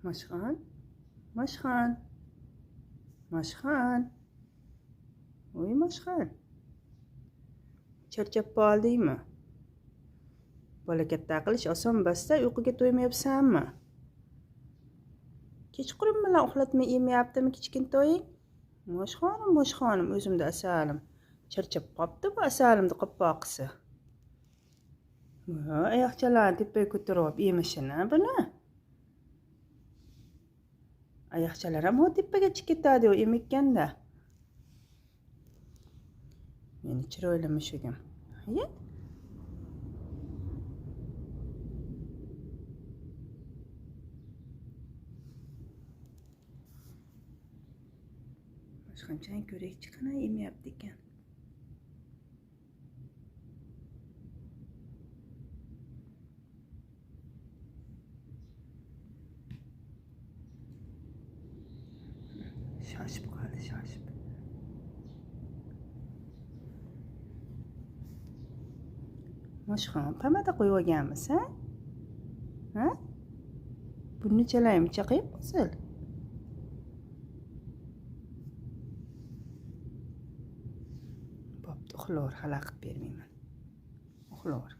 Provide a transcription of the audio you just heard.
Mashxan, Mashxan, Mashxan. Voy Mashxan. Charchab qoldingmi? Bola katta qilish oson bas-da, uyquga to'ymayapsanmi? Kechqurun bilan uxlatmay yemayaptimi kichkintoying? Mashxonim, o'zimda asalim. Charchab qopti bu asalimni qoppoqisi. Oyoqchalarni tepaga ko'tarib yemishini buni. Oyoqchalar ham tepaga chiqib ketadi u emikkanda. Meni chiroyli mushugim. Hayat. Mashxanchang ko'rikchi qana yemayapti ekan. Shoshib qoldi, shoshib. Mashxan, pomada qo'yib olganmisan? Ha? Buni chalaymi chaqib qo'sil? Bo'pti, uxlor, xalaqit bermayman. Uxlor.